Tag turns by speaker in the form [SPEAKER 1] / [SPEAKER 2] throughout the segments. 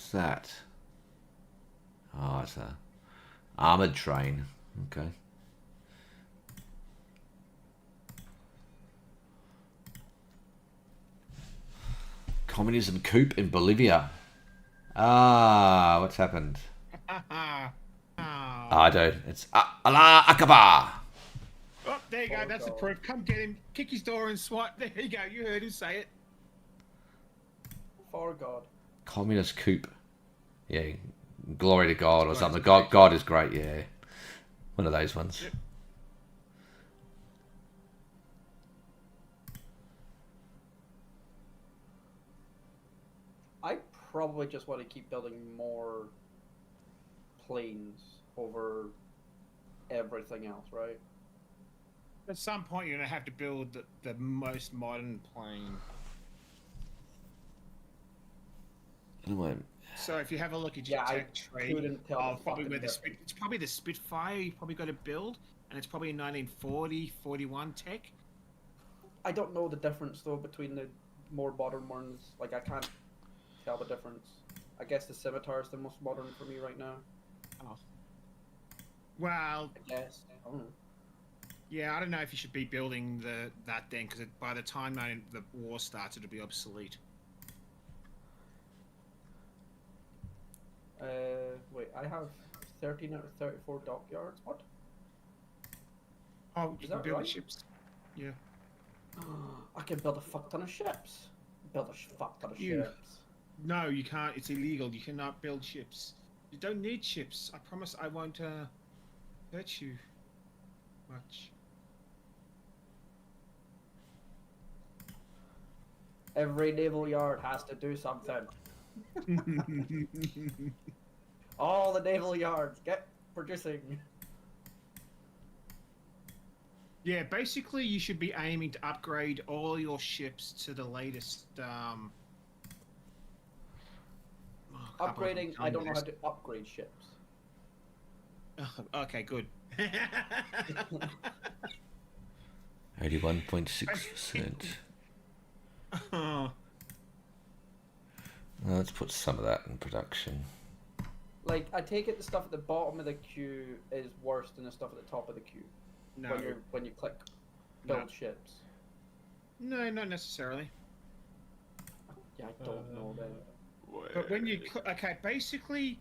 [SPEAKER 1] What's that? Oh, it's a armored train. Okay. Communism coup in Bolivia. Ah, what's happened? I don't. It's Allah Akbar.
[SPEAKER 2] Oh, there you go. That's the proof. Come get him. Kick his door and swipe. There you go. You heard him say it.
[SPEAKER 3] For God.
[SPEAKER 1] Communist coup. Yeah, glory to God or something. God is great. Yeah, one of those ones.
[SPEAKER 2] Yep.
[SPEAKER 3] I probably just want to keep building more planes over everything else, right?
[SPEAKER 2] At some point, you're gonna have to build the most modern plane.
[SPEAKER 1] Anyway,
[SPEAKER 2] So if you have a look at your tech tree, probably where it's probably the Spitfire you probably got to build, and it's probably 1940, 41 tech.
[SPEAKER 3] I don't know the difference though between the more modern ones. Like I can't tell the difference. I guess the Scimitar is the most modern for me right now.
[SPEAKER 2] Oh. Well,
[SPEAKER 3] I guess. I don't know.
[SPEAKER 2] Yeah, I don't know if you should be building that then, because by the time the war starts, it'll be obsolete.
[SPEAKER 3] Wait, I have 13 out of 34 dockyards. What?
[SPEAKER 2] Oh, you
[SPEAKER 3] Is
[SPEAKER 2] can
[SPEAKER 3] that
[SPEAKER 2] build
[SPEAKER 3] right?
[SPEAKER 2] ships. Yeah.
[SPEAKER 3] I can build a fuck ton of ships. Build a fuck ton of ships.
[SPEAKER 2] No, you can't. It's illegal. You cannot build ships. You don't need ships. I promise I won't hurt you much.
[SPEAKER 3] Every naval yard has to do something. All the naval yards get producing.
[SPEAKER 2] Yeah, basically you should be aiming to upgrade all your ships to the latest
[SPEAKER 3] Upgrading, I don't know how to upgrade ships.
[SPEAKER 2] Okay, good.
[SPEAKER 1] 81.6%. Let's put some of that in production.
[SPEAKER 3] Like, I take it the stuff at the bottom of the queue is worse than the stuff at the top of the queue.
[SPEAKER 2] No.
[SPEAKER 3] When you click build ships.
[SPEAKER 2] No, not necessarily.
[SPEAKER 3] Yeah, I don't know then.
[SPEAKER 2] But when you basically,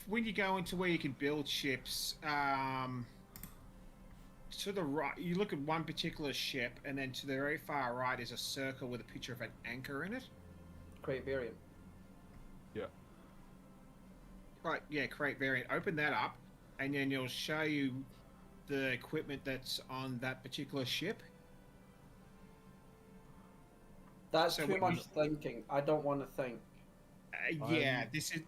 [SPEAKER 2] when you go into where you can build ships, to the right, you look at one particular ship, and then to the very far right is a circle with a picture of an anchor in it.
[SPEAKER 3] Create variant.
[SPEAKER 4] Yeah.
[SPEAKER 2] Right, yeah, create variant. Open that up, and then it'll show you the equipment that's on that particular ship.
[SPEAKER 3] That's too much thinking. I don't want to think.
[SPEAKER 2] Yeah, this is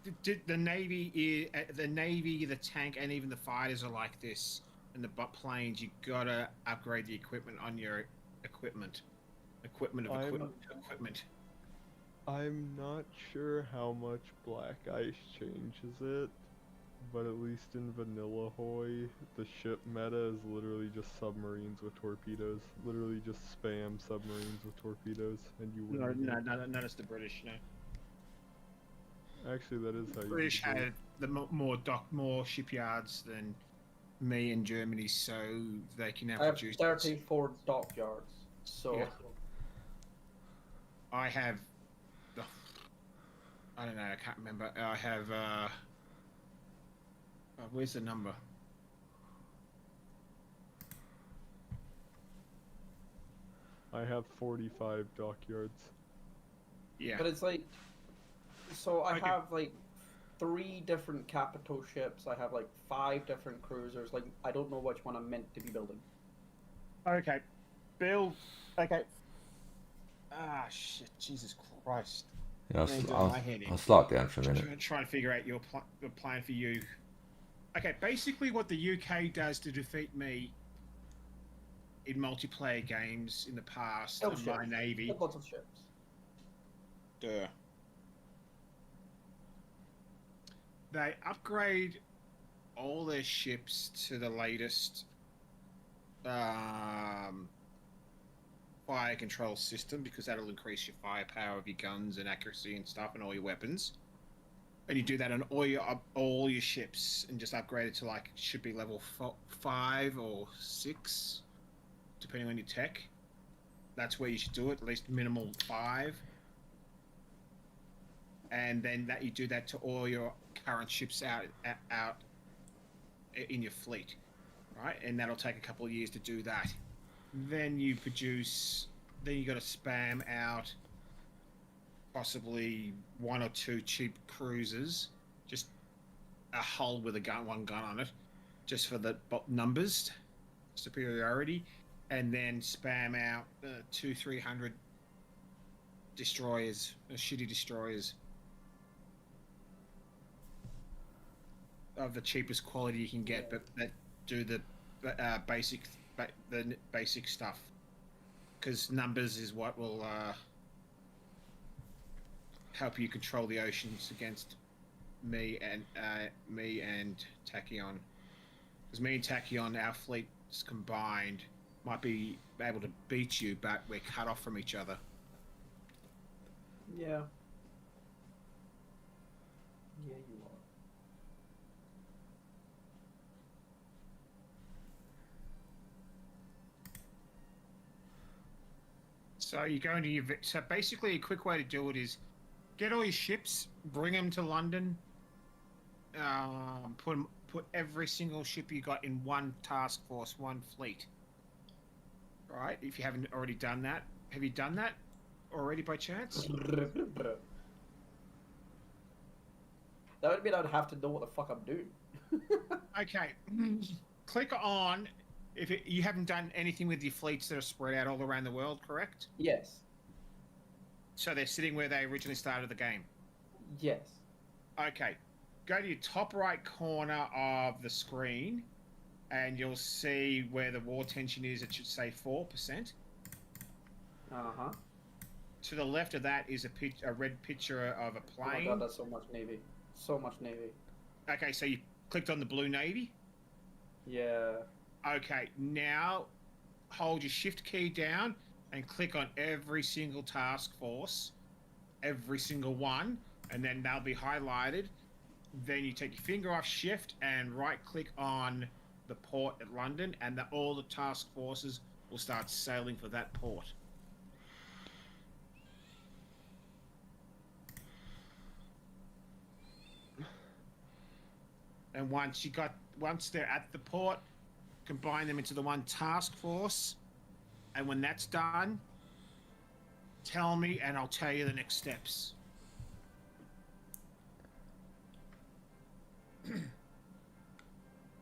[SPEAKER 2] the Navy. The Navy, the tank, and even the fighters are like this. And the planes, you gotta upgrade the equipment on your equipment. Equipment.
[SPEAKER 4] I'm not sure how much Black Ice changes it, but at least in vanilla HOI, the ship meta is literally just submarines with torpedoes. Literally just spam submarines with torpedoes, and you win.
[SPEAKER 2] No, it's the British. No.
[SPEAKER 4] Actually, that is how you.
[SPEAKER 2] British had the more shipyards than me and Germany, so they can now produce.
[SPEAKER 3] I have 34 dockyards, so.
[SPEAKER 2] Yeah. I have. I don't know. I can't remember. I have. Where's the number?
[SPEAKER 4] I have 45 dockyards.
[SPEAKER 2] Yeah.
[SPEAKER 3] But it's like, so I have like 3 different capital ships. I have like 5 different cruisers. Like, I don't know which one I'm meant to be building.
[SPEAKER 2] Okay. Build. Okay. Ah, shit. Jesus Christ.
[SPEAKER 1] Yeah, I'll slow it down for a minute.
[SPEAKER 2] Try and figure out your plan for you. Okay, basically what the UK does to defeat me in multiplayer games in the past in my Navy.
[SPEAKER 3] Lots of ships.
[SPEAKER 2] Duh. They upgrade all their ships to the latest fire control system, because that'll increase your firepower of your guns and accuracy and stuff and all your weapons. And you do that on all your ships, and just upgrade it to like should be level 5 or 6, depending on your tech. That's where you should do it. At least minimal 5. And then that you do that to all your current ships out in your fleet, right? And that'll take a couple of years to do that. Then you produce. Then you got to spam out possibly 1 or 2 cheap cruisers, just a hull with one gun on it, just for the numbers superiority, and then spam out 200-300 destroyers, shitty destroyers of the cheapest quality you can get, but that do the basic stuff, because numbers is what will help you control the oceans against me and Tachyon. Because me and Tachyon, our fleets combined, might be able to beat you, but we're cut off from each other.
[SPEAKER 3] Yeah. Yeah, you are.
[SPEAKER 2] So you go into your... So basically, a quick way to do it is get all your ships, bring them to London, put every single ship you got in one task force, one fleet. Right? If you haven't already done that. Have you done that already by chance?
[SPEAKER 3] That would mean I'd have to know what the fuck I'm doing.
[SPEAKER 2] Okay. Click on... you haven't done anything with your fleets that are spread out all around the world, correct?
[SPEAKER 3] Yes.
[SPEAKER 2] So they're sitting where they originally started the game.
[SPEAKER 3] Yes.
[SPEAKER 2] Okay. Go to your top right corner of the screen, and you'll see where the war tension is. It should say 4%.
[SPEAKER 3] Uh-huh.
[SPEAKER 2] To the left of that is a red picture of a
[SPEAKER 3] Oh my
[SPEAKER 2] plane.
[SPEAKER 3] god, that's so much Navy. So much Navy.
[SPEAKER 2] Okay, so you clicked on the blue Navy.
[SPEAKER 3] Yeah.
[SPEAKER 2] Okay, now hold your shift key down and click on every single task force, every single one, and then they'll be highlighted. Then you take your finger off shift and right click on the port at London, and all the task forces will start sailing for that port. And once they're at the port, combine them into the one task force, and when that's done, tell me and I'll tell you the next steps.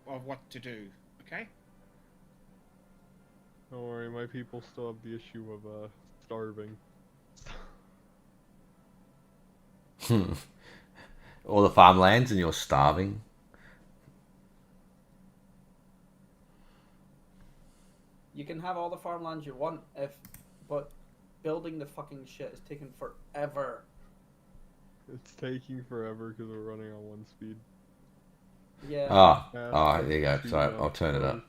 [SPEAKER 2] Of what to do, okay?
[SPEAKER 4] Don't worry, my people still have the issue of starving.
[SPEAKER 1] All the farmlands and you're starving.
[SPEAKER 3] You can have all the farmlands you want, but building the fucking shit is taking forever.
[SPEAKER 4] It's taking forever because we're running on 1 speed.
[SPEAKER 3] Yeah.
[SPEAKER 1] Oh, there you go. Sorry, I'll turn it up.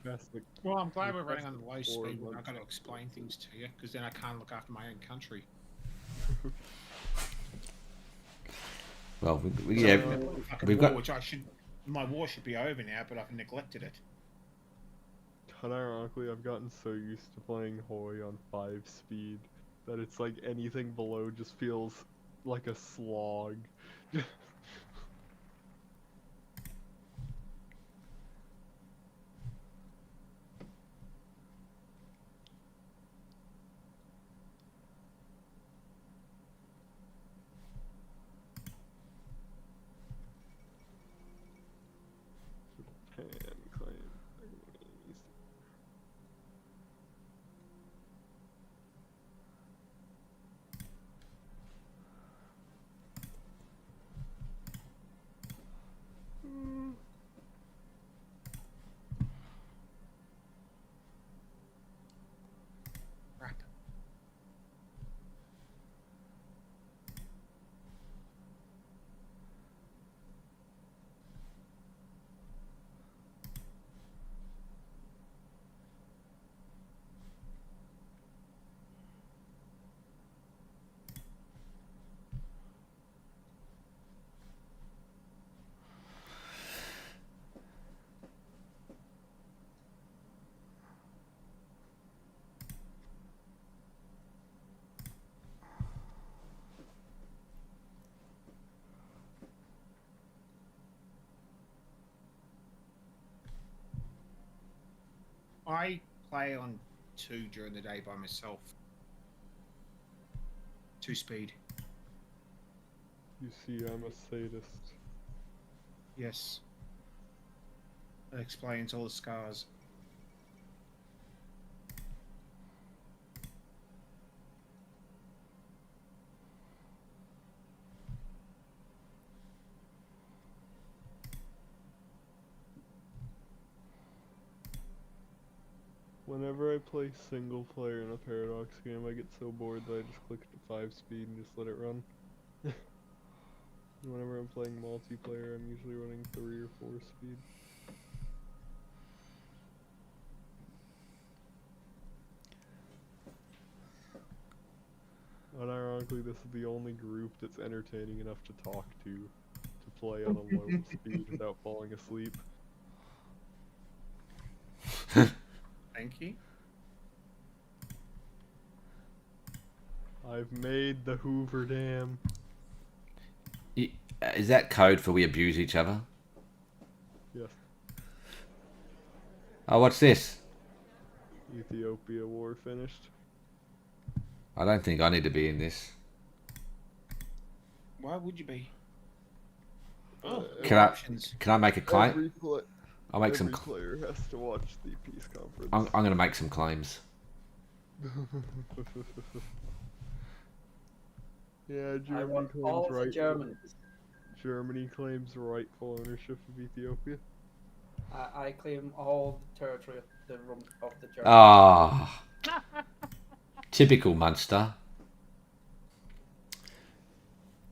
[SPEAKER 2] Well, I'm glad we're running on the low speed. We're not going to explain things to you, because then I can't look after my own country.
[SPEAKER 1] Well,
[SPEAKER 2] we've got... My war should be over now, but I've neglected it.
[SPEAKER 4] But ironically, I've gotten so used to playing HOI on 5 speed that it's like anything below just feels like a slog.
[SPEAKER 2] I play on 2 during the day by myself. 2 speed.
[SPEAKER 4] You see, I'm a sadist.
[SPEAKER 2] Yes. That explains all the scars.
[SPEAKER 4] Whenever I play single player in a Paradox game, I get so bored that I just click to 5 speed and just let it run. Whenever I'm playing multiplayer, I'm usually running 3 or 4 speed. Unironically, this is the only group that's entertaining enough to talk to play on a low speed without falling asleep.
[SPEAKER 2] Thank you.
[SPEAKER 4] I've made the Hoover Dam.
[SPEAKER 1] Is that code for we abuse each other?
[SPEAKER 4] Yes.
[SPEAKER 1] Oh, what's this?
[SPEAKER 4] Ethiopia war finished.
[SPEAKER 1] I don't think I need to be in this.
[SPEAKER 2] Why would you be? Oh,
[SPEAKER 1] Can I
[SPEAKER 2] options.
[SPEAKER 1] make a claim? I'll make
[SPEAKER 4] Every
[SPEAKER 1] some.
[SPEAKER 4] player has to watch the peace conference.
[SPEAKER 1] I'm going to make some claims.
[SPEAKER 4] Yeah,
[SPEAKER 3] I
[SPEAKER 4] Germany
[SPEAKER 3] want
[SPEAKER 4] claims
[SPEAKER 3] all the
[SPEAKER 4] right.
[SPEAKER 3] Germans.
[SPEAKER 4] Germany claims rightful ownership of Ethiopia.
[SPEAKER 3] I claim all the territory of the Germans.
[SPEAKER 1] Ah, typical Munster.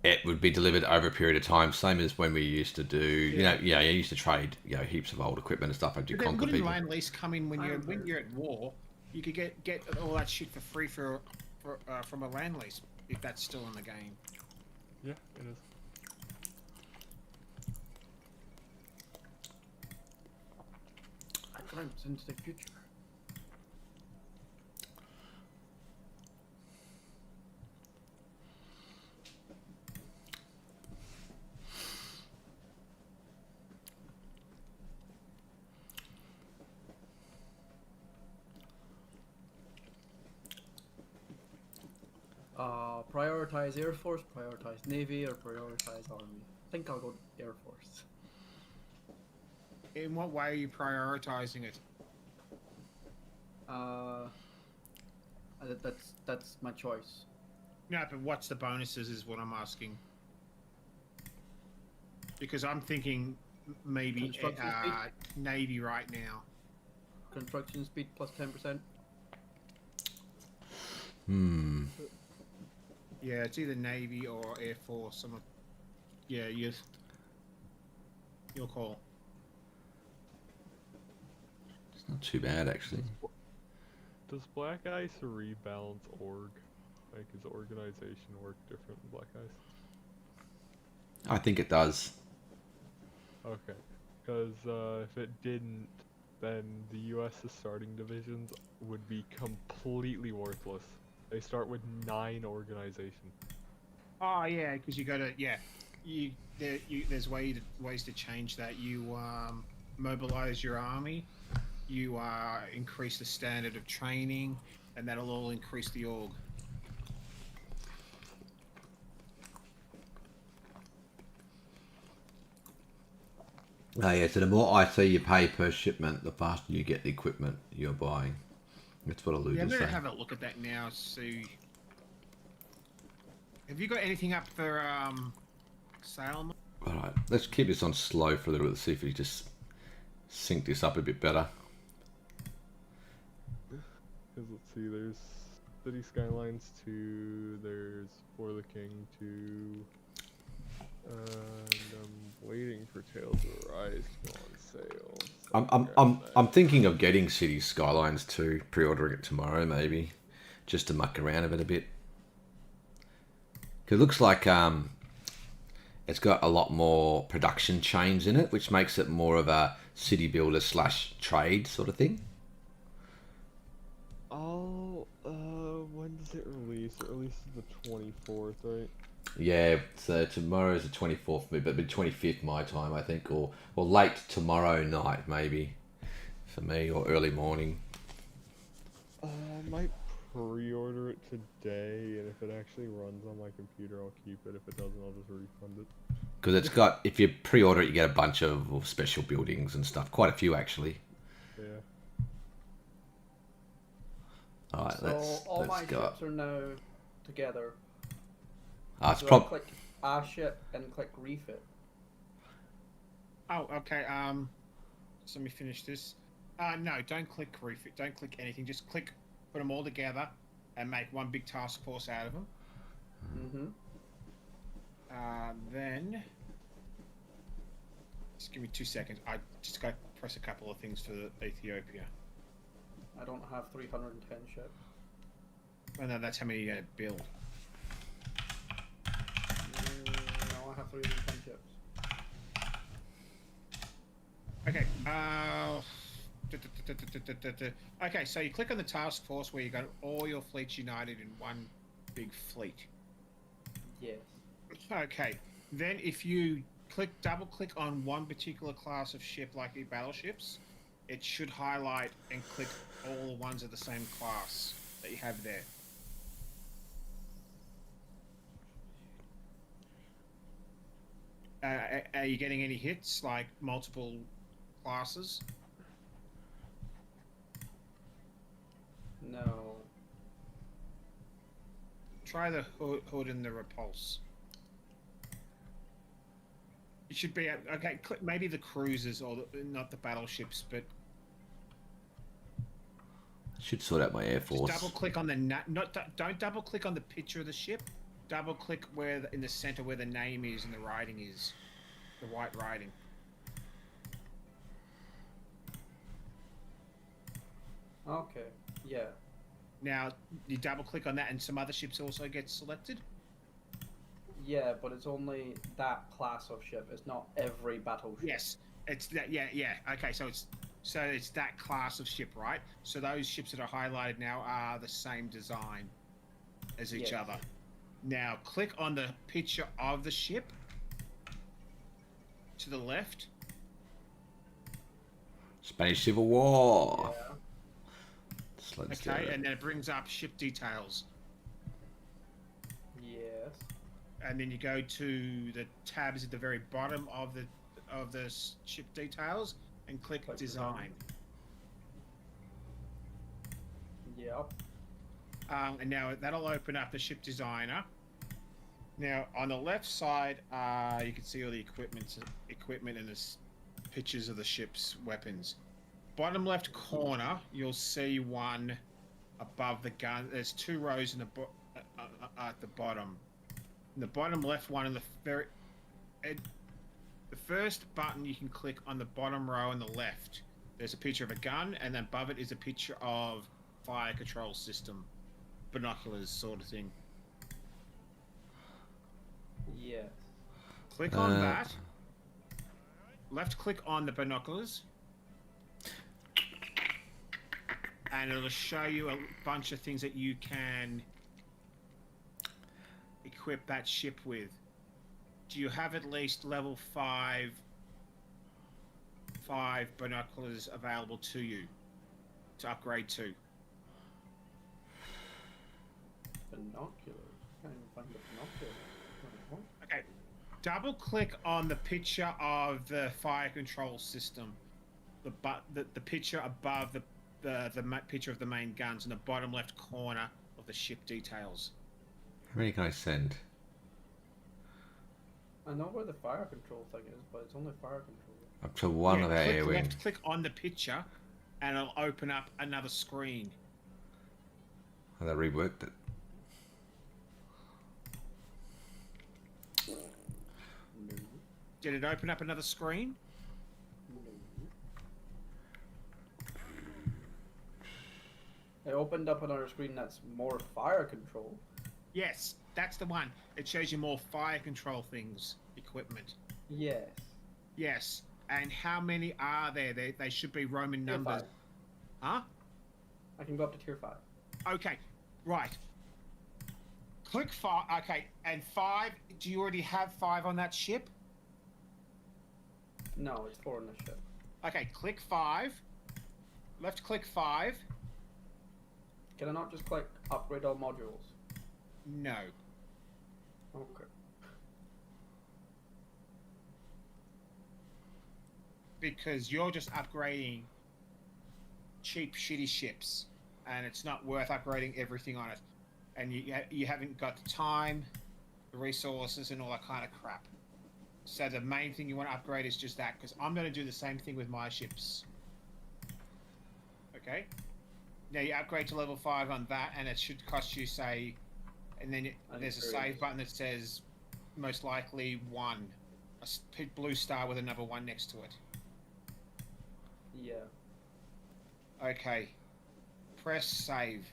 [SPEAKER 1] It would be delivered over a period of time, same as when we used to do. You used to trade, heaps of old equipment and stuff after you conquer
[SPEAKER 2] Wouldn't
[SPEAKER 1] people.
[SPEAKER 2] land lease come in when you're at war? You could get all that shit for free from a land lease if that's still in the game.
[SPEAKER 4] Yeah, it is.
[SPEAKER 3] I glimpse into the future. Prioritize Air Force, prioritize Navy, or prioritize Army. I think I'll go Air Force.
[SPEAKER 2] In what way are you prioritizing it?
[SPEAKER 3] That's my choice.
[SPEAKER 2] No, but what's the bonuses is what I'm asking. Because I'm thinking maybe
[SPEAKER 3] Construction speed?
[SPEAKER 2] Navy right now.
[SPEAKER 3] Construction speed plus 10%.
[SPEAKER 2] Yeah, it's either Navy or Air Force. Yeah, your call.
[SPEAKER 1] It's not too bad, actually.
[SPEAKER 4] Does Black Ice rebalance org? Like, does organization work different in Black Ice?
[SPEAKER 1] I think it does.
[SPEAKER 4] Okay, because if it didn't, then the U.S.'s starting divisions would be completely worthless. They start with 9 organization.
[SPEAKER 2] Oh yeah, because you got to there's ways to change that. You mobilize your army, you increase the standard of training, and that'll all increase the org.
[SPEAKER 1] Oh yeah, so the more IT you pay per shipment, the faster you get the equipment you're buying. That's what Alluda's
[SPEAKER 2] Yeah, I'm gonna
[SPEAKER 1] saying.
[SPEAKER 2] have a look at that now. See, have you got anything up for sale?
[SPEAKER 1] Alright, let's keep this on slow for a little bit, see if we just sync this up a bit better.
[SPEAKER 4] Because let's see, there's City Skylines 2, there's For the King 2, and I'm waiting for Tales of Arise to go on sale.
[SPEAKER 1] I'm thinking of getting City Skylines 2, pre-ordering it tomorrow maybe, just to muck around with it a bit. Cause it looks like it's got a lot more production chains in it, which makes it more of a city builder / trade sort of thing.
[SPEAKER 4] Oh, when does it release? It releases the 24th, right?
[SPEAKER 1] Yeah, so tomorrow's the 24th for me, but it'll be 25th my time, I think, or late tomorrow night maybe for me, or early morning.
[SPEAKER 4] I might pre-order it today, and if it actually runs on my computer, I'll keep it. If it doesn't, I'll just refund it.
[SPEAKER 1] Because it's got, if you pre-order it, you get a bunch of special buildings and stuff. Quite a few, actually.
[SPEAKER 4] Yeah.
[SPEAKER 1] Alright,
[SPEAKER 3] So all
[SPEAKER 1] let's
[SPEAKER 3] my
[SPEAKER 1] go.
[SPEAKER 3] ships are now together.
[SPEAKER 1] It's
[SPEAKER 3] So I
[SPEAKER 1] prob-
[SPEAKER 3] click a ship and click refit.
[SPEAKER 2] Oh, okay. So let me finish this. No, don't click refit. Don't click anything. Just click, put them all together, and make one big task force out of them. Then, just give me 2 seconds. I just got to press a couple of things for Ethiopia.
[SPEAKER 3] I don't have 310 ships.
[SPEAKER 2] Oh, no, that's how many you got to build.
[SPEAKER 3] No, I have 310 ships.
[SPEAKER 2] Okay. Okay, so you click on the task force where you got all your fleets united in one big fleet.
[SPEAKER 3] Yes.
[SPEAKER 2] Okay. Then if you double click on one particular class of ship, like your battleships, it should highlight and click all the ones of the same class that you have there. Are you getting any hits, like multiple classes?
[SPEAKER 3] No.
[SPEAKER 2] Try the hood and the repulse. It should be okay. Maybe the cruisers or not the battleships, but
[SPEAKER 1] should sort out my Air Force.
[SPEAKER 2] just double click on the don't double click on the picture of the ship. Double click where in the center where the name is and the writing is, the white writing.
[SPEAKER 3] Okay. Yeah.
[SPEAKER 2] Now you double click on that, and some other ships also get selected.
[SPEAKER 3] Yeah, but it's only that class of ship. It's not every battleship.
[SPEAKER 2] Yes, it's that. Yeah. Okay, so it's that class of ship, right? So those ships that are highlighted now are the same design as each
[SPEAKER 3] Yes.
[SPEAKER 2] other. Now click on the picture of the ship to the left.
[SPEAKER 1] Spanish Civil War.
[SPEAKER 3] Yeah.
[SPEAKER 1] Let's do
[SPEAKER 2] Okay,
[SPEAKER 1] it.
[SPEAKER 2] and then it brings up ship details.
[SPEAKER 3] Yes.
[SPEAKER 2] And then you go to the tabs at the very bottom of the ship details and click
[SPEAKER 3] Click
[SPEAKER 2] design.
[SPEAKER 3] Yep.
[SPEAKER 2] And now that'll open up the ship designer. Now on the left side, you can see all the equipment and the pictures of the ship's weapons. Bottom left corner, you'll see one above the gun. There's two rows in at the bottom. In the bottom left one, in the first button you can click on the bottom row on the left. There's a picture of a gun, and then above it is a picture of fire control system, binoculars sort of thing.
[SPEAKER 3] Yes.
[SPEAKER 2] Click on that. Left click on the binoculars. And it'll show you a bunch of things that you can equip that ship with. Do you have at least level 5 binoculars available to you to upgrade to?
[SPEAKER 3] Binoculars. Can't even find the binoculars.
[SPEAKER 2] Okay. Double click on the picture of the fire control system. The picture above the picture of the main guns in the bottom left corner of the ship details.
[SPEAKER 1] How many can I send?
[SPEAKER 3] I know where the fire control thing is, but it's only fire control.
[SPEAKER 1] Up to one of our air wing.
[SPEAKER 2] Left click on the picture and it'll open up another screen.
[SPEAKER 1] Oh, they reworked it.
[SPEAKER 3] No.
[SPEAKER 2] Did it open up another screen?
[SPEAKER 3] It opened up another screen that's more fire control.
[SPEAKER 2] Yes, that's the one. It shows you more fire control things, equipment.
[SPEAKER 3] Yes.
[SPEAKER 2] Yes. And how many are there? They should be Roman
[SPEAKER 3] Tier
[SPEAKER 2] numbers.
[SPEAKER 3] 5.
[SPEAKER 2] Huh?
[SPEAKER 3] I can go up to tier 5.
[SPEAKER 2] Okay, right. Click 5. Okay, and 5. Do you already have 5 on that ship?
[SPEAKER 3] No, it's 4 on the ship.
[SPEAKER 2] Okay, click 5. Left click 5.
[SPEAKER 3] Can I not just click upgrade all modules?
[SPEAKER 2] No.
[SPEAKER 3] Okay.
[SPEAKER 2] Because you're just upgrading cheap, shitty ships, and it's not worth upgrading everything on it. And you haven't got the time, the resources, and all that kind of crap. So the main thing you want to upgrade is just that, because I'm going to do the same thing with my ships. Okay? Now you upgrade to level 5 on that, and it should cost you, say, and then there's a save button that says, most likely 1. A blue star with another 1 next to it.
[SPEAKER 3] Yeah.
[SPEAKER 2] Okay. Press save.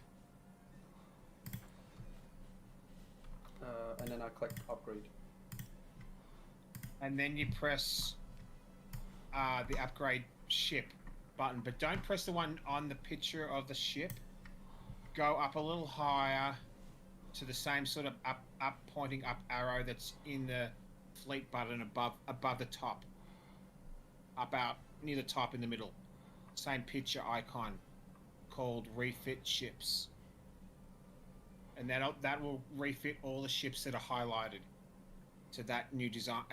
[SPEAKER 3] And then I click upgrade.
[SPEAKER 2] And then you press the upgrade ship button, but don't press the one on the picture of the ship. Go up a little higher to the same sort of pointing up arrow that's in the fleet button above the top. About near the top in the middle. Same picture icon called refit ships. And that will refit all the ships that are highlighted to that new design,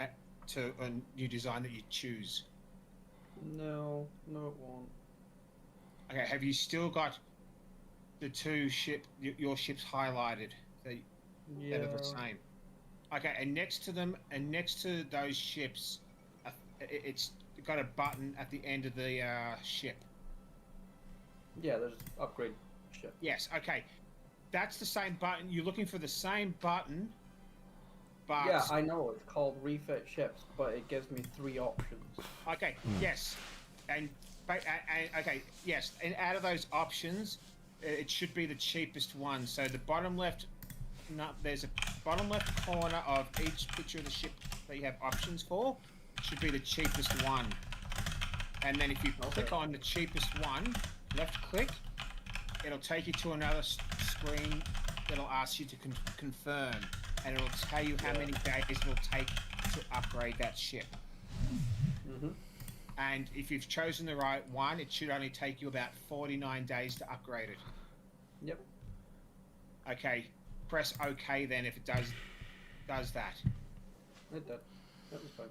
[SPEAKER 2] to a new design that you choose.
[SPEAKER 3] No, it won't.
[SPEAKER 2] Okay, have you still got the your ships highlighted that are the same? Okay, and next to them, and next to those ships, it's got a button at the end of the ship.
[SPEAKER 3] Yeah, there's upgrade ship.
[SPEAKER 2] Yes, okay. That's the same button. You're looking for the same button, but...
[SPEAKER 3] Yeah, I know. It's called refit ships, but it gives me 3 options.
[SPEAKER 2] Okay, yes. And okay, yes. And out of those options, it should be the cheapest one. So the bottom left... No, there's a bottom left corner of each picture of the ship that you have options for. Should be the cheapest one. And then if you click on the cheapest one, left click, it'll take you to another screen that'll ask you to confirm, and it'll tell you how many days it will take to upgrade that ship. And if you've chosen the right one, it should only take you about 49 days to upgrade it.
[SPEAKER 3] Yep.
[SPEAKER 2] Okay, press OK then if it does that.
[SPEAKER 3] It did. That was fine.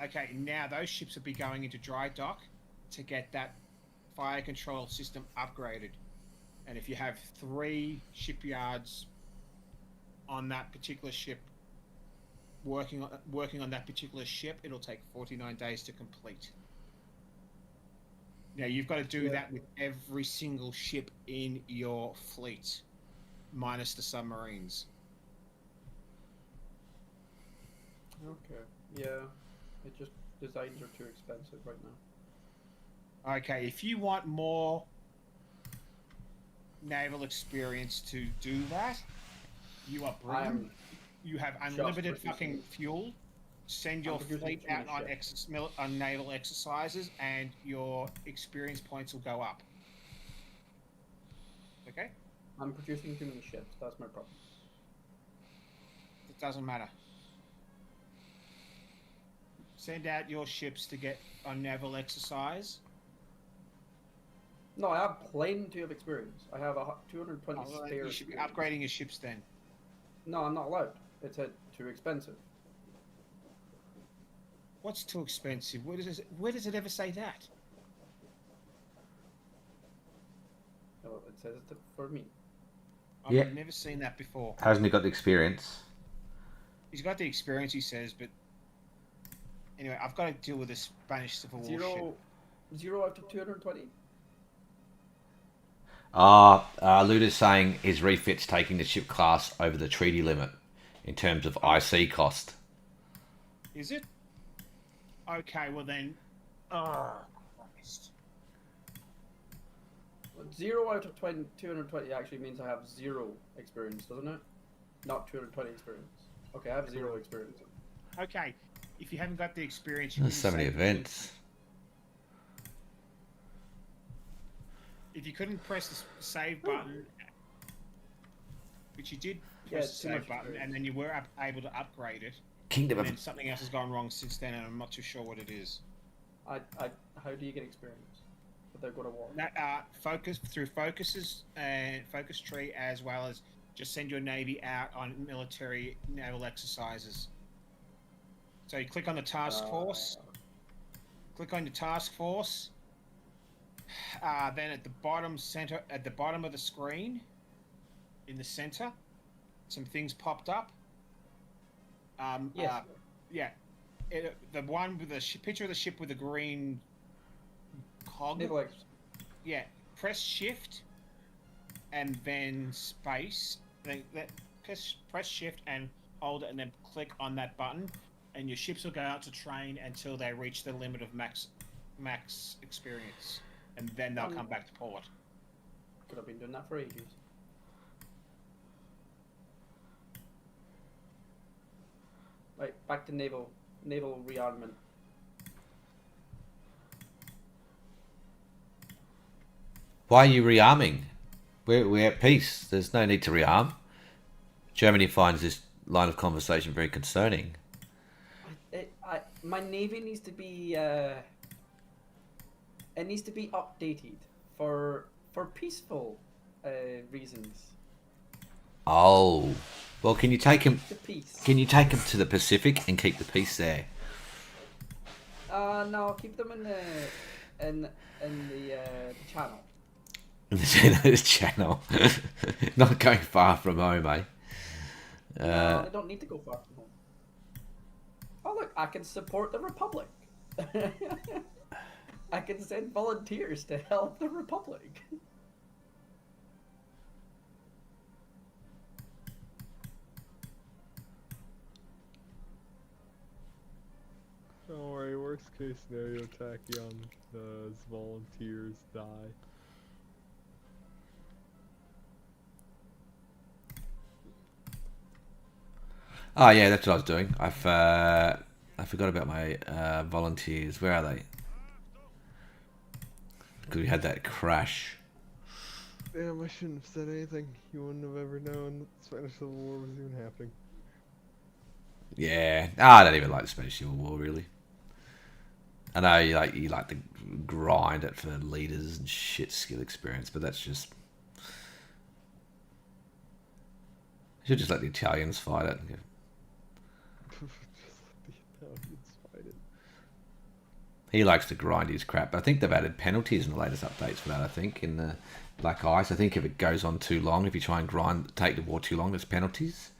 [SPEAKER 2] Okay, now those ships will be going into dry dock to get that fire control system upgraded. And if you have 3 shipyards on that particular ship, working on that particular ship, it'll take 49 days to complete. Now you've got to do that with every single ship in your fleet, minus the submarines.
[SPEAKER 3] Okay. Yeah. It just designs are too expensive right now.
[SPEAKER 2] Okay, if you want more naval experience to do that, you are brilliant. You have unlimited fucking fuel. Send your fleet out on naval exercises, and your experience points will go up. Okay?
[SPEAKER 3] I'm producing too many ships. That's my problem.
[SPEAKER 2] It doesn't matter. Send out your ships to get on naval exercise.
[SPEAKER 3] No, I have plenty of experience. I have 220 spare.
[SPEAKER 2] You should be upgrading your ships then.
[SPEAKER 3] No, I'm not allowed. It's too expensive.
[SPEAKER 2] What's too expensive? Where does it ever say that?
[SPEAKER 3] No, it says it for me.
[SPEAKER 2] I've never seen that before.
[SPEAKER 1] Hasn't he got the experience?
[SPEAKER 2] He's got the experience, he says, but anyway, I've got to deal with this Spanish Civil War ship.
[SPEAKER 3] 0 out of 220.
[SPEAKER 1] Luda's saying his refit's taking the ship class over the treaty limit in terms of IC cost.
[SPEAKER 2] Is it? Okay, well then... Oh, Christ.
[SPEAKER 3] 0 out of 220 actually means I have 0 experience, doesn't it? Not 220 experience. Okay, I have 0 experience.
[SPEAKER 2] Okay, if you haven't got the experience...
[SPEAKER 1] There's so many events.
[SPEAKER 2] If you couldn't press the save button, which you did press the save button, and then you were able to upgrade it,
[SPEAKER 1] Kingdom
[SPEAKER 2] and then something else has gone wrong since then, and I'm not too sure what it is.
[SPEAKER 3] How do you get experience? to go to war?
[SPEAKER 2] Focus through focuses and focus tree, as well as just send your navy out on military naval exercises. So you click on the task force. Click on your task force. Then at the bottom center, at the bottom of the screen, in the center, some things popped up.
[SPEAKER 3] Yes.
[SPEAKER 2] Yeah. The one with the picture of the ship with the green cog. Yeah. Press shift and then space. Press shift and hold it, and then click on that button, and your ships will go out to train until they reach the limit of max experience, and then they'll come back to port.
[SPEAKER 3] Could have been doing that for ages. Right, back to naval rearmament.
[SPEAKER 1] Why are you rearming? We're at peace. There's no need to rearm. Germany finds this line of conversation very concerning.
[SPEAKER 3] My navy needs to be it needs to be updated for peaceful reasons.
[SPEAKER 1] Oh, well, can you take him?
[SPEAKER 3] The peace.
[SPEAKER 1] Can you take him to the Pacific and keep the peace there?
[SPEAKER 3] No, keep them in the channel.
[SPEAKER 1] In the channel, not going far from home, eh?
[SPEAKER 3] No, they don't need to go far from home. Oh look, I can support the Republic. I can send volunteers to help the Republic.
[SPEAKER 4] Don't worry, worst case scenario, Tachyon, the volunteers die.
[SPEAKER 1] Oh yeah, that's what I was doing. I forgot about my volunteers. Where are they? Because we had that crash.
[SPEAKER 4] Damn, I shouldn't have said anything. You wouldn't have ever known that the Spanish Civil War was even happening.
[SPEAKER 1] Yeah, I don't even like the Spanish Civil War really. I know you like to grind it for leaders and shit skill experience, but that's just. You should just let the Italians fight it.
[SPEAKER 4] Just let the Italians fight it.
[SPEAKER 1] He likes to grind his crap. I think they've added penalties in the latest updates for that. I think in the Black Ice. I think if it goes on too long, if you try and take the war too long, there's penalties.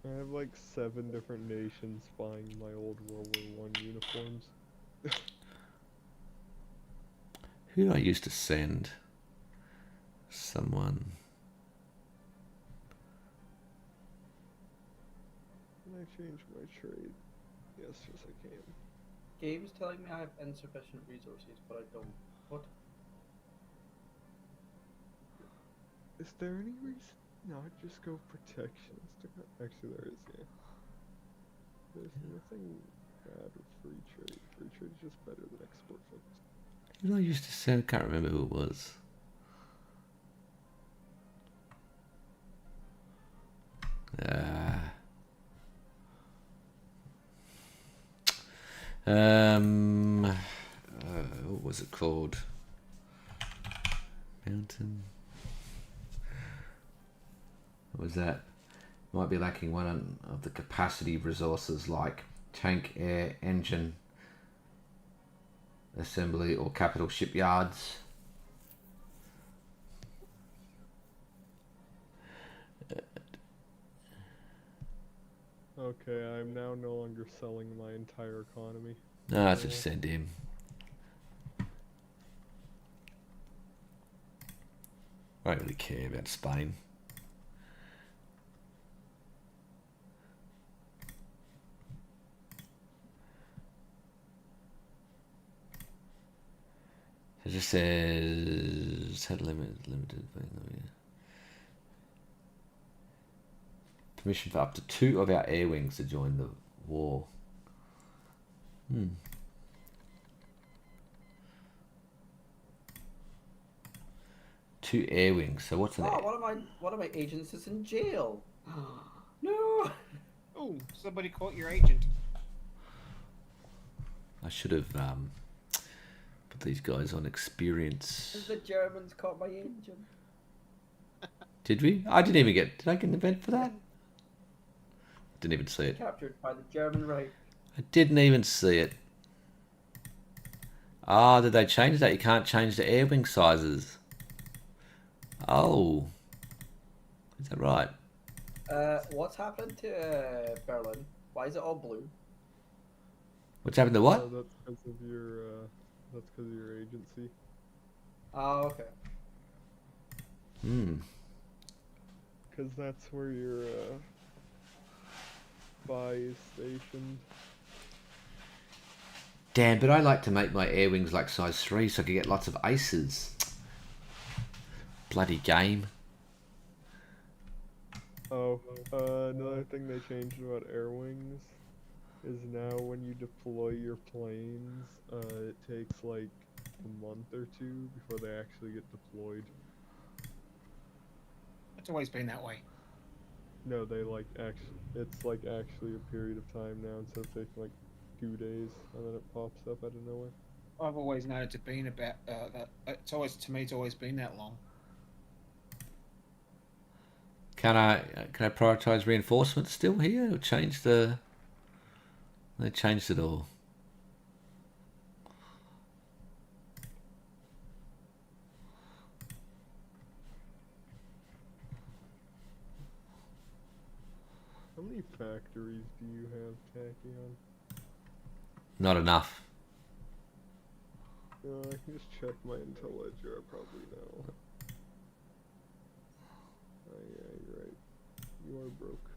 [SPEAKER 4] I have like 7 different nations buying my old World War I uniforms.
[SPEAKER 1] Who did I used to send? Someone.
[SPEAKER 4] Can I change my trade? Yes, yes I can.
[SPEAKER 3] Game's telling me I have insufficient resources, but I don't. What?
[SPEAKER 4] Is there any reason not just go protections? Actually, there is, yeah. There's nothing bad with free trade. Free trade is just better than export focus.
[SPEAKER 1] Who did I used to send? I can't remember who it was. What was it called? Mountain. What was that? Might be lacking one of the capacity resources like tank, air, engine, assembly, or capital shipyards.
[SPEAKER 4] Okay, I'm now no longer selling my entire economy.
[SPEAKER 1] No, I just send him. I don't really care about Spain. It just says had limited permission for up to 2 of our air wings to join the war. 2 air wings. So what's an air?
[SPEAKER 3] One of my agents is in jail. No.
[SPEAKER 2] Oh, somebody caught your agent.
[SPEAKER 1] I should have put Put these guys on experience.
[SPEAKER 3] The Germans caught my engine.
[SPEAKER 1] Did we? I didn't even get... Did I get an event for that? Didn't even see it.
[SPEAKER 3] Captured by the German Reich.
[SPEAKER 1] I didn't even see it. Ah, did they change that? You can't change the air wing sizes. Oh. Is that right?
[SPEAKER 3] What's happened to Berlin? Why is it all blue?
[SPEAKER 1] What's happened to what?
[SPEAKER 4] That's because of your agency.
[SPEAKER 3] Oh, okay.
[SPEAKER 1] Hmm.
[SPEAKER 4] Because that's where your buy is stationed.
[SPEAKER 1] Damn, but I like to make my air wings like size 3 so I can get lots of aces. Bloody game.
[SPEAKER 4] Oh, another thing they changed about air wings is now when you deploy your planes, it takes like a month or two before they actually get deployed.
[SPEAKER 2] It's always been that way.
[SPEAKER 4] No, it's like actually a period of time now instead of taking like 2 days and then it pops up out of nowhere.
[SPEAKER 2] I've always known it to been about that. It's always, to me, it's always been that long.
[SPEAKER 1] Can I prioritize reinforcements still here? Or change the... They changed it all.
[SPEAKER 4] How many factories do you have, Tachyon?
[SPEAKER 1] Not enough.
[SPEAKER 4] I can just check my intel ledger, I probably know. Oh yeah, you're right. You are broke.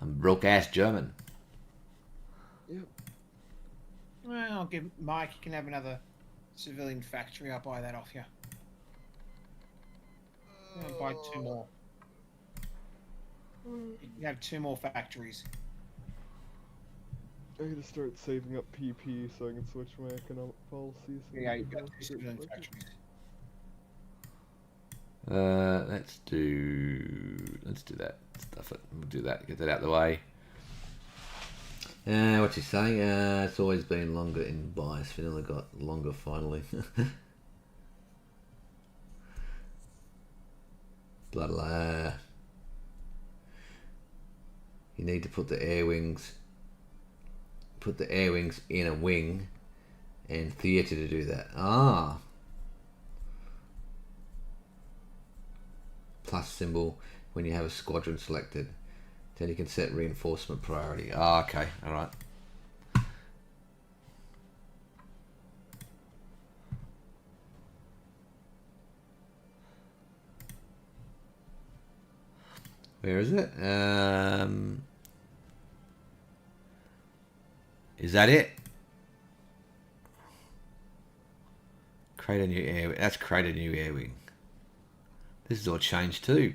[SPEAKER 1] I'm broke-ass German.
[SPEAKER 4] Yep.
[SPEAKER 2] Well, I'll give Mike. You can have another civilian factory. I'll buy that off you. I'll buy 2 more. You can have 2 more factories.
[SPEAKER 4] I gotta start saving up PP so I can switch my economic policies.
[SPEAKER 2] Yeah, you've got 2 civilian factories.
[SPEAKER 1] Let's do that. Stuff it. We'll do that. Get that out of the way. What's he saying? It's always been longer in bias. Vanilla got longer finally. Blah blah. You need to put the air wings. Put the air wings in a wing, and theatre to do that. Ah. Plus symbol when you have a squadron selected. Then you can set reinforcement priority. Ah, okay, alright. Where is it? Is that it? Create a new air. That's create a new air wing. This is all changed too.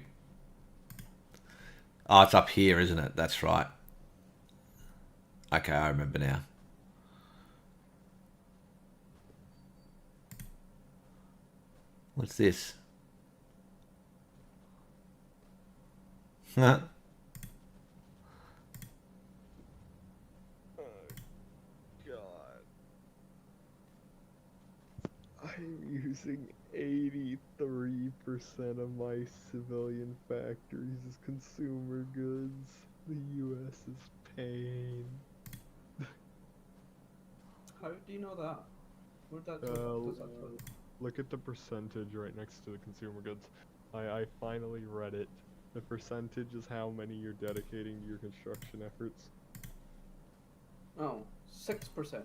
[SPEAKER 1] Oh, it's up here, isn't it? That's right. Okay, I remember now. What's this? Huh?
[SPEAKER 4] God. I'm using 83% of my civilian factories as consumer goods. The US is paying.
[SPEAKER 3] How do you know that? What does that tell you?
[SPEAKER 4] Look at the percentage right next to the consumer goods. I finally read it. The percentage is how many you're dedicating to your construction efforts.
[SPEAKER 3] Oh, 6%.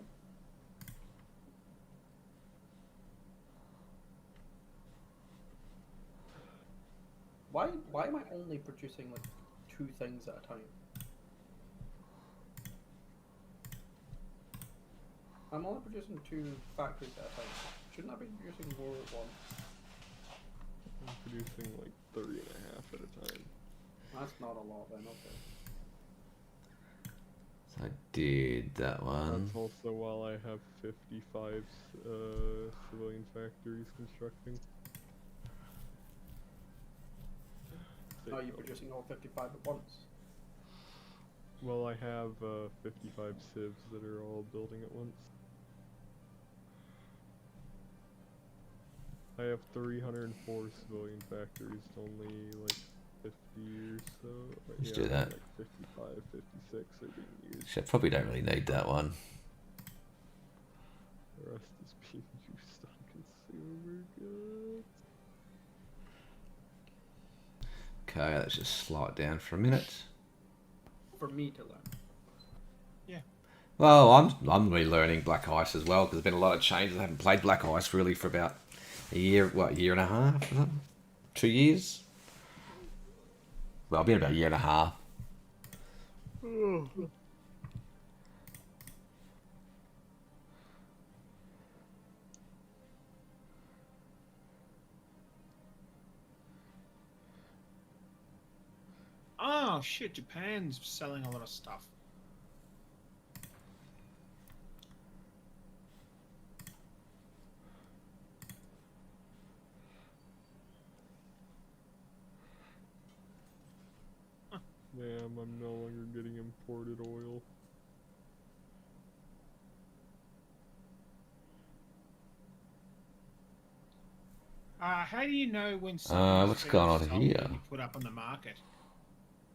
[SPEAKER 3] Why am I only producing like 2 things at a time? I'm only producing 2 factories at a time. Shouldn't I be producing more at once?
[SPEAKER 4] I'm producing like 3.5 at a time.
[SPEAKER 3] That's not a lot then, okay.
[SPEAKER 1] So I did that one.
[SPEAKER 4] That's also while I have 55 civilian factories constructing.
[SPEAKER 3] Oh, you're producing all 55 at once?
[SPEAKER 4] Well, I have 55 civs that are all building at once. I have 304 civilian factories, only like 50 or so.
[SPEAKER 1] Let's
[SPEAKER 4] Yeah,
[SPEAKER 1] do that.
[SPEAKER 4] like 55, 56 are being used.
[SPEAKER 1] Shit, probably don't really need that one.
[SPEAKER 4] The rest is being used on consumer goods.
[SPEAKER 1] Okay, let's just slow it down for a minute.
[SPEAKER 3] For me to learn.
[SPEAKER 1] Well, I'm relearning Black Ice as well because there's been a lot of changes. I haven't played Black Ice really for about a year, what, a year and a half, or something? 2 years. Well, been about a year and a half.
[SPEAKER 2] Oh shit! Japan's selling a lot of stuff.
[SPEAKER 4] Damn, I'm no longer getting imported oil.
[SPEAKER 2] How do you know when something's
[SPEAKER 1] What's going on
[SPEAKER 2] sold
[SPEAKER 1] here?
[SPEAKER 2] when you put up on the market?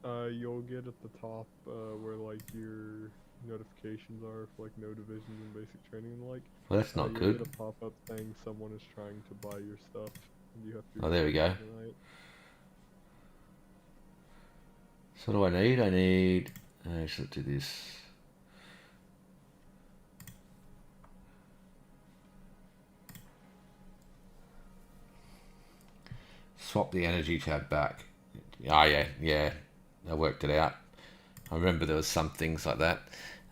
[SPEAKER 4] You'll get at the top where like your notifications are for like no divisions and basic training and the like.
[SPEAKER 1] Well, that's not
[SPEAKER 4] You'll
[SPEAKER 1] good.
[SPEAKER 4] get a pop-up saying someone is trying to buy your stuff, and you have to.
[SPEAKER 1] Oh, there we go.
[SPEAKER 4] Tonight.
[SPEAKER 1] So what do I need? I need... let's do this. Swap the energy tab back. Oh, yeah. I worked it out. I remember there was some things like that.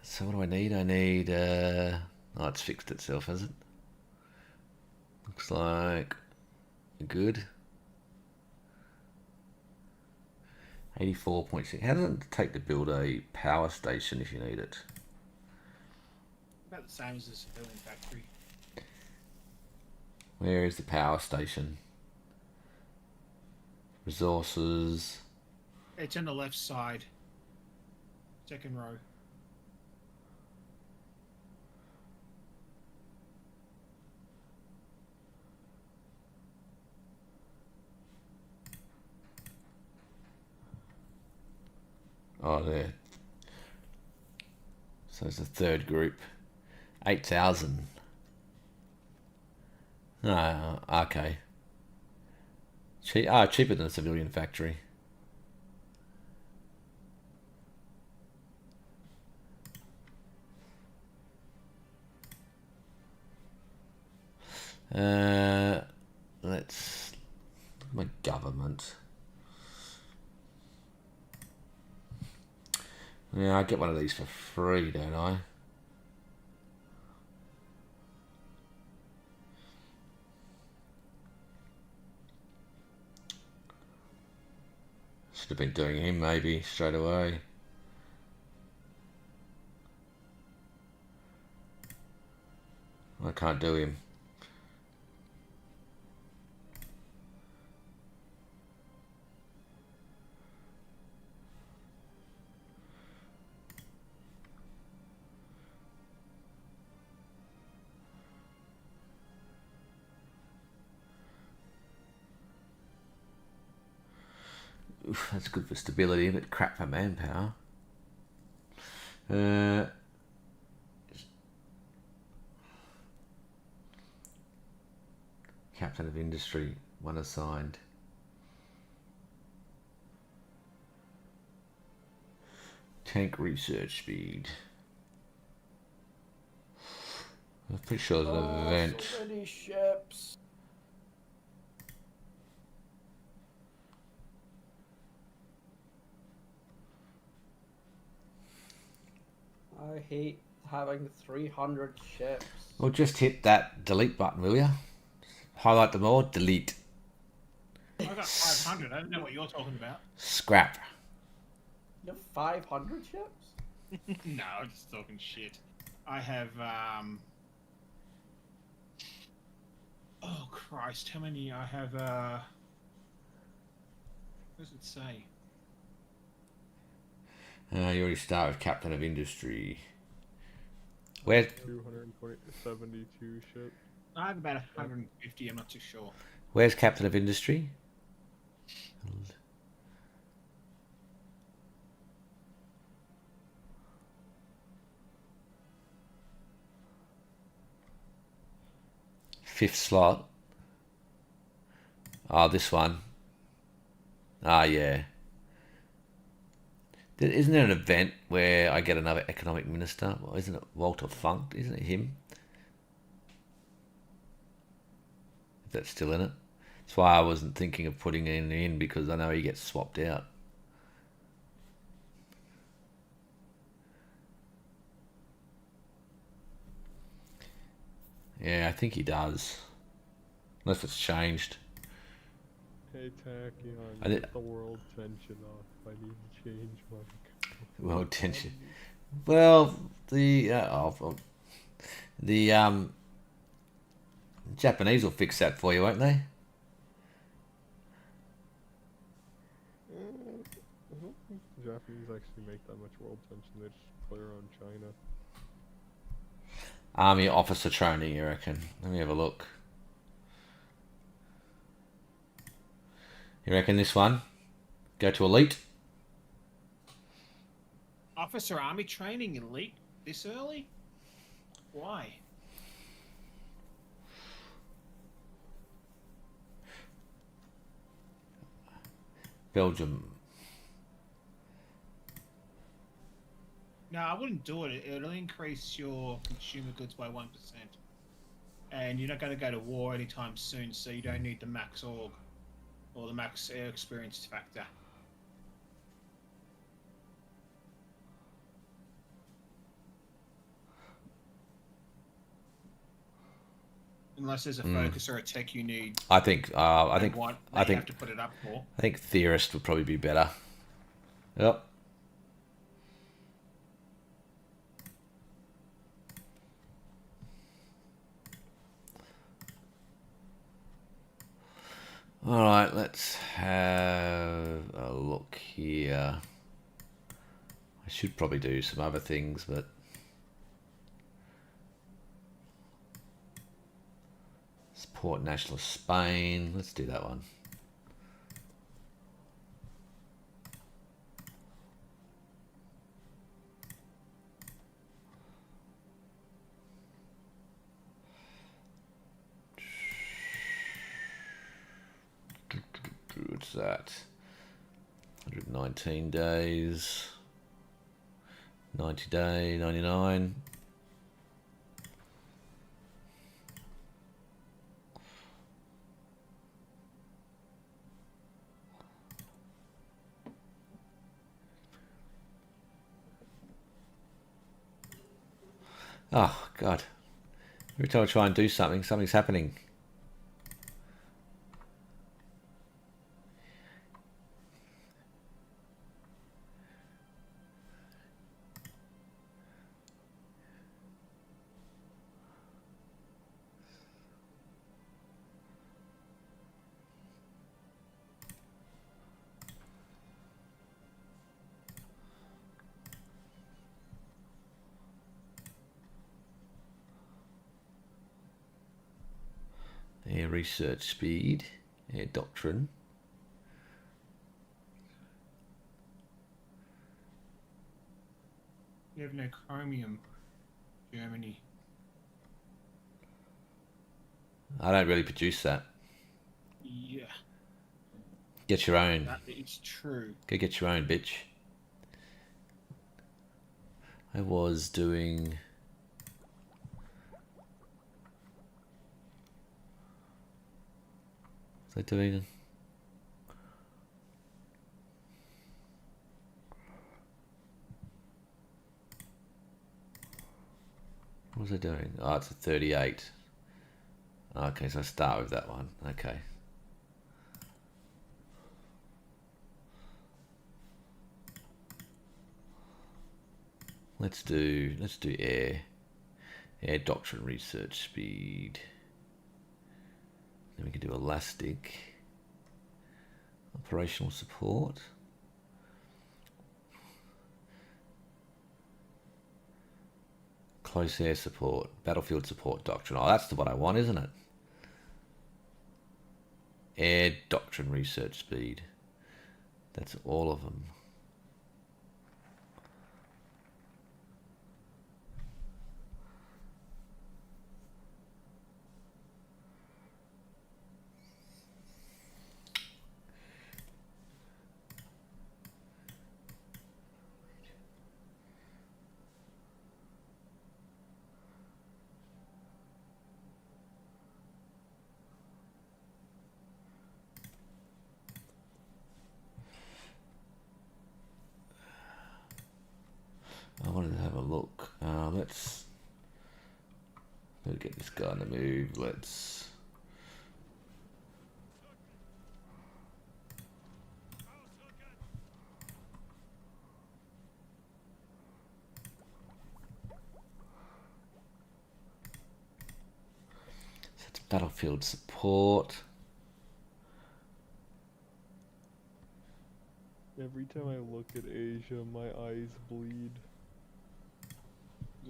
[SPEAKER 1] So what do I need? I need... oh, it's fixed itself, has it? Looks like... good. 84.6. How does it take to build a power station if you need it?
[SPEAKER 2] About the same as the civilian factory.
[SPEAKER 1] Where is the power station? Resources.
[SPEAKER 2] It's on the left side. Second row.
[SPEAKER 1] Oh, there. So it's the third group. 8,000. No, okay. Cheaper than a civilian factory. Let's look at my government. Yeah, I get one of these for free, don't I? Should have been doing him maybe straight away. I can't do him. Oof, that's good for stability, but crap for manpower. Captain of Industry, one assigned. Tank research speed. I'm pretty sure there's an event.
[SPEAKER 3] So many ships. I hate having 300 ships.
[SPEAKER 1] Well, just hit that delete button, will you? Highlight them all, delete.
[SPEAKER 2] I got 500. I don't know what you're talking about.
[SPEAKER 1] Scrap.
[SPEAKER 3] You have 500 ships?
[SPEAKER 2] No, I'm just talking shit. I have, oh, Christ, how many? I have, what does it say?
[SPEAKER 1] You already start with Captain of Industry. Where?
[SPEAKER 4] 272 ships.
[SPEAKER 2] I have about 150. I'm not too sure.
[SPEAKER 1] Where's Captain of Industry? Fifth slot. Oh, this one. Ah, yeah. Isn't there an event where I get another economic minister? Well, isn't it Walter Funk? Isn't it him? Is that still in it? That's why I wasn't thinking of putting it in because I know he gets swapped out. Yeah, I think he does. Unless it's changed.
[SPEAKER 4] Hey, Tachyon,
[SPEAKER 1] I did-
[SPEAKER 4] get the world tension off. I need to change my...
[SPEAKER 1] World tension. Well, the Japanese will fix that for you, won't they?
[SPEAKER 4] I don't think the Japanese actually make that much world tension. They just play around China.
[SPEAKER 1] Army officer training, you reckon? Let me have a look. You reckon this one? Go to elite?
[SPEAKER 2] Officer Army training elite this early? Why?
[SPEAKER 1] Belgium.
[SPEAKER 2] No, I wouldn't do it. It'll increase your consumer goods by 1%. And you're not going to go to war anytime soon, so you don't need the max org or the max air experience factor. Unless there's a focus or a tech you need.
[SPEAKER 1] I think
[SPEAKER 2] You have to put it up for.
[SPEAKER 1] I think theorist would probably be better. Yep. All right, let's have a look here. I should probably do some other things, but support National Spain. Let's do that one. What's that? 119 days. 90 day, 99. Oh, God. Every time I try and do something, something's happening. Air research speed, air doctrine.
[SPEAKER 2] You have no chromium, Germany.
[SPEAKER 1] I don't really produce that.
[SPEAKER 2] Yeah,
[SPEAKER 1] Get your own.
[SPEAKER 2] that is true.
[SPEAKER 1] Go get your own, bitch. I was doing... Was I doing... What was I doing? Oh, it's a 38. Okay, so I start with that one. Okay. Let's do air doctrine research speed. Then we can do elastic operational support. Close air support, battlefield support doctrine. Oh, that's the one I want, isn't it? Air doctrine research speed. That's all of them. I wanted to have a look. Let's get this guy on the move. Let's. That's battlefield support.
[SPEAKER 4] Every time I look at Asia, my eyes bleed.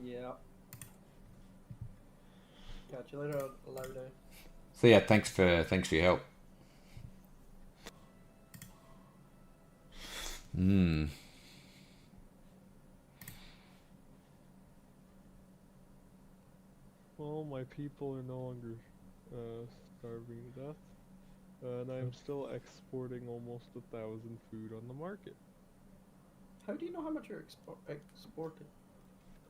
[SPEAKER 3] Yeah. Catch you later, Laude.
[SPEAKER 1] So yeah, thanks for your help.
[SPEAKER 4] Well, my people are no longer starving to death. And I'm still exporting almost 1,000 food on the market.
[SPEAKER 3] How do you know how much you're exporting?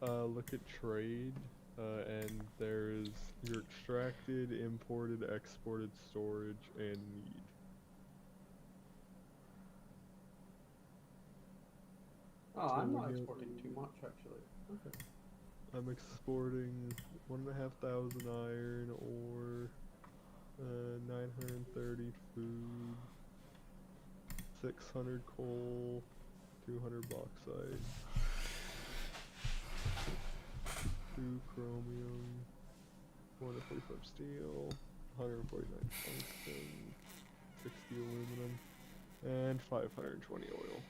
[SPEAKER 4] Look at trade, and there's your extracted, imported, exported, storage, and need.
[SPEAKER 3] Oh,
[SPEAKER 4] So
[SPEAKER 3] I'm not
[SPEAKER 4] when you-
[SPEAKER 3] exporting too much actually. Okay.
[SPEAKER 4] I'm exporting 1,500 iron ore, 930 food, 600 coal, 200 bauxite, 2 chromium, 445 steel, 149 tungsten, 60 aluminum, and 520 oil.